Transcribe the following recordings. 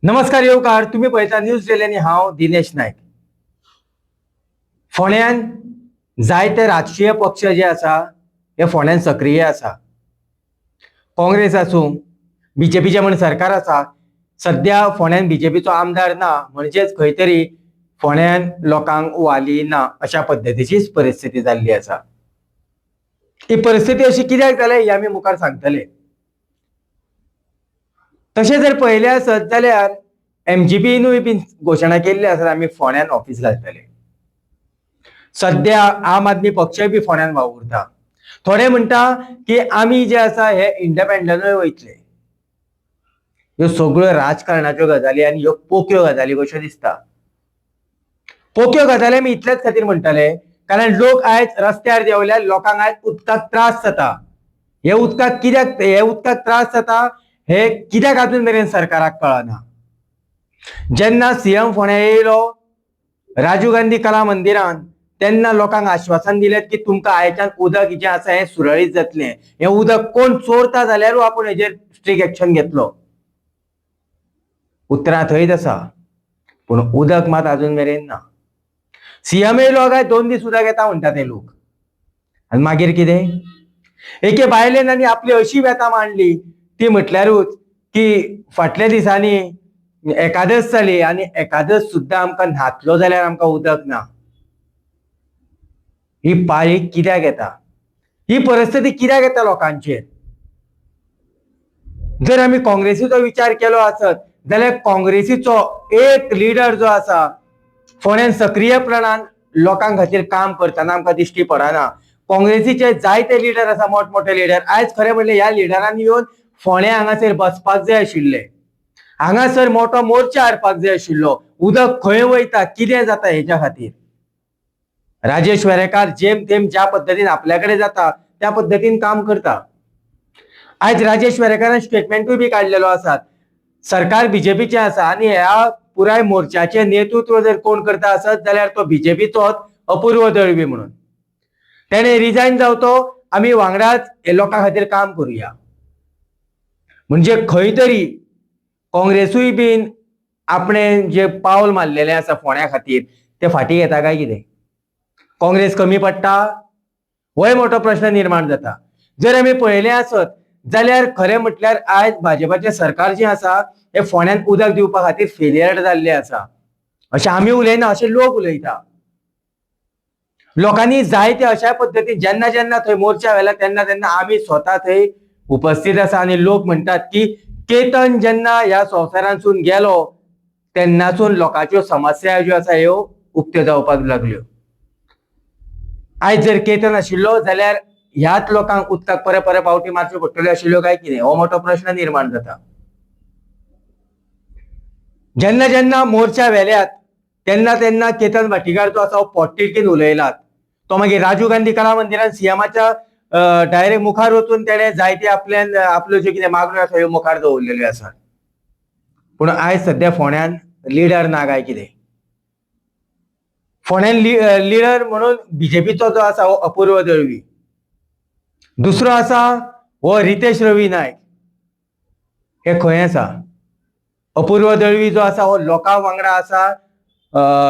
नमस्कार येवकार, तुम्ही पळयता न्यूज डेली आणि हांव दिनेश नायक. फोंड्यान जायते राजकीय पक्ष जे आसा हे फोंड्यान सक्रिय आसा. काँग्रेस आसूं, बीजेपीचे म्हण सरकार आसा. सध्या फोंड्यान बीजेपीचो आमदार ना, म्हणजेच खंय तरी फोंड्यान लोकांक वाली ना अशा पद्धतीचीच परिस्थिती जाल्ली आसा. ही परिस्थिती अशी कित्याक जाल्या ही आमी मुखार सांगतले. तशें जर पळयलें आसत जाल्यार एमजीपीनूय बी घोशणा केल्ली आसा आमी फोंड्यान ऑफिस घालतले. सध्या आम आदमी पक्षय बी फोंड्यान वावुरता. थोडे म्हणटा की आमी जे आसा हे इंडिपेंडंटूय वयतले. ह्यो सगळ्यो राजकारणाच्यो गजाली आनी ह्यो पोक्यो गजाली कश्यो दिसता. पोक्यो गजाली आमी इतलेच खातीर म्हणटले कारण लोक आयज रस्त्यार देंवल्यार लोकांक आयज उदकाक त्रास जाता. हे उदकाक त्रास जाता हे कित्याक अजून मेरेन सरकाराक कळना. जेन्ना सीएम फोंड्या येयलो राजीव गांधी कला मंदिरान तेन्ना लोकांक आश्वासन दिलें की तुमकां आयच्यान उदक जे आसा हें सुरळीत जातलें. हें उदक कोण चोरता जाल्यारूय आपूण हेजेर स्ट्रीक एक्शन घेतलो. उतरां थंयच आसा, पूण उदक मात अजून मेरेन ना. सीएम येयलो काय 2 दीस उदक येता म्हणटा ते लोक, आनी मागीर कितें? एके बायलेन आनी आपली अशी व्यथा मांडली ती म्हटल्यारूच की फाटल्या दिसांनी एकादस जाली आनी एकादस सुद्दां आमकां न्हातलो जाल्यार आमकां उदक ना. ही पाळी कित्याक येता? ही परिस्थिती कित्याक येता लोकांचेर? जर आमी काँग्रेसीचो विचार केलो आसत जाल्यार काँग्रेसीचो एक लिडर जो आसा फोंड्यान सक्रियपणान लोकां खातीर काम करतना आमकां दिश्टी पडना. काँग्रेसीचे जायते लिडर आसा, मोठमोठे लिडर. आयज खरें म्हणलें ह्या लिडरांनी येवन फोंड्या हांगासर बसपाक जाय आशिल्ले. हांगासर मोठो मोर्चा हाडपाक जाय आशिल्लो. उदक खंय वयता, कितें जाता हेच्या खातीर. राजेश वेरेकार जेम तेम ज्या पद्दतीन आपल्या कडेन जाता त्या पद्दतीन काम करता. आयज राजेश वेरेकारान स्टेटमेंटूय बी काडलेलो आसा. सरकार बीजेपीचें आसा आनी ह्या पुराय मोर्चाचें नेतृत्व जर कोण करता आसत जाल्यार तो बीजेपीचोच अपूर्व दळवी म्हणून. तेणें रिजायन जावचो, आमी वांगडाच हे लोकां खातीर काम करुया. म्हणजे खंय तरी काँग्रेसूय बीन आपणें जे पावल मारलेलें आसा फोंड्या खातीर ते फाटीं घेता काय कितें? काँग्रेस कमी पडटा? होय मोठो प्रश्न निर्माण जाता. जर आमी पळयलें आसत जाल्यार खरें म्हटल्यार आयज भाजपाचें सरकार जें आसा हें फोंड्यान उदक दिवपा खातीर फेलियर जाल्लें आसा. अशें आमी उलयना, अशें लोक उलयता. लोकांनी जायते अशा पद्दतीन जेन्ना जेन्ना थंय मोर्चा व्हेला तेन्ना तेन्ना आमी स्वता थंय उपस्थित आसा आनी लोक म्हणटात की केतन जेन्ना ह्या संवसारांतसून गेलो तेन्नासून लोकांच्यो समस्या ज्यो आसा ह्यो उक्त्यो जावपाक लागल्यो. आयज जर केतन आशिल्लो जाल्यार ह्याच लोकांक उदकाक परत परत पावटी मारच्यो पडटल्यो आशिल्ल्यो काय कितें? हो मोठो प्रश्न निर्माण जाता. जेन्ना जेन्ना मोर्चा व्हेल्यात तेन्ना तेन्ना केतन भाटीकार जो आसा हो पोटतिडकीन उलयलात. तो मागीर राजीव गांधी कला मंदिरान सीएमाच्या डायरेक्ट मुखार वचून तेणें जायते आपल्यो ज्यो कितें मागण्यो आसा ह्यो मुखार दवरलेल्यो आसात. पूण आयज सध्या फोंड्यान लिडर ना काय कितें? फोंड्यान लिडर म्हणून बीजेपीचो जो आसा हो अपूर्व दळवी. दुसरो आसा हो रितेश रवी नायक. हे खंय आसा? अपूर्व दळवी जो आसा हो लोकां वांगडा आसा,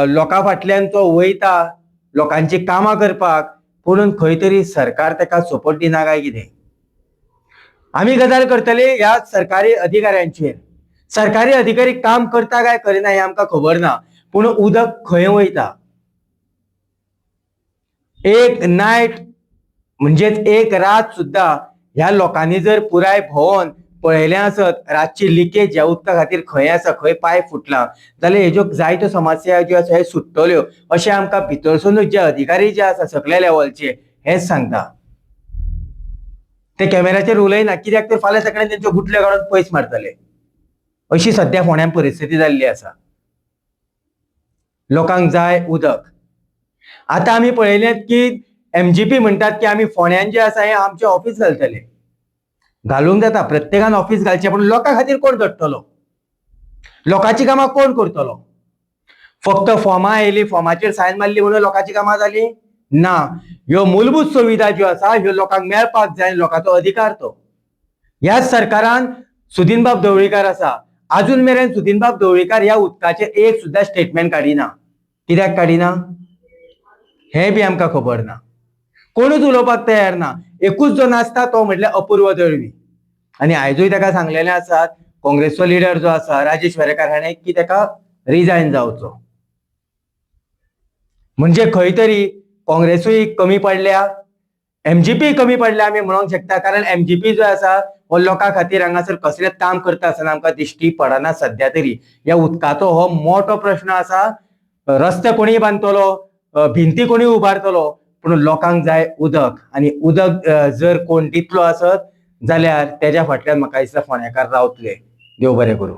लोकां फाटल्यान तो वयता लोकांची कामां करपाक, पूण खंय तरी सरकार ताका सपोर्ट दिना काय कितें? आमी गजाल करतले ह्या सरकारी अधिकाऱ्यांचेर. सरकारी अधिकारी काम करता काय करिना हें आमकां खबर ना, पूण उदक खंय वयता? एक नायट म्हणजेच एक रात सुद्धा ह्या लोकांनी जर पुराय भोंवन पळयलें आसत रातची लिकेज ह्या उदका खातीर खंय आसा, खंय पायप फुटला जाल्यार हेज्यो जायत्यो समस्या ज्यो आसा ह्यो सुट्टल्यो अशें आमकां भितरसूनच जे अधिकारी जे आसा सकल्या लेवलचे हेच सांगता. ते कॅमेराचेर उलयना कित्याक तर फाल्यां सकाळीं तेंच्यो गुटल्यो काडून पयस मारतले. अशी सध्या फोंड्यान परिस्थिती जाल्ली आसा. लोकांक जाय उदक. आतां आमी पळयलें की एमजीपी म्हणटात की आमी फोंड्यान जे आसा हें आमचें ऑफिस घालतले. घालूंक जाता, प्रत्येकान ऑफिस घालचें, पूण लोकां खातीर कोण झडटलो? लोकांची कामां कोण करतलो? फक्त फॉर्मां येयली, फॉर्माचेर सायन मारली म्हणून लोकांची कामां जाली? ना. ह्यो मूलभूत सुविधा ज्यो आसा ह्यो लोकांक मेळपाक जाय, लोकांचो अधिकार तो. ह्याच सरकारान सुदीनबाब ढवळीकर आसा अजून मेरेन सुदीनबाब ढवळीकर ह्या उदकाचे एक सुद्धा स्टेटमेंट काडिना. कित्याक काडिना हे बी आमकां खबर ना. कोणूच उलोवपाक तयार ना. एकूच जो नासता तो म्हटल्यार अपूर्व दळवी. आनी आयजूय ताका सांगलेले आसात काँग्रेसचो लिडर जो आसा राजेश वेरेकार हाणें की ताका रिजायन जावचो. म्हणजे खंय तरी काँग्रेसूय कमी पडल्या, एमजीपी कमी पडल्या आमी म्हणूंक शकता. कारण एमजीपी जो आसा हो लोकां खातीर हांगासर कसलेंच काम करता आसतना आमकां दिश्टी पडना सध्या तरी. ह्या उदकाचो हो मोठो प्रश्न आसा. रस्ते कोणी बांदतलो, भिंती कोणी उबारतलो, पूण लोकांक जाय उदक. आनी उदक जर कोण दितलो आसत जाल्यार तेज्या फाटल्यान म्हाका दिसता फोंडेकार रावतले. देव बरें करूं.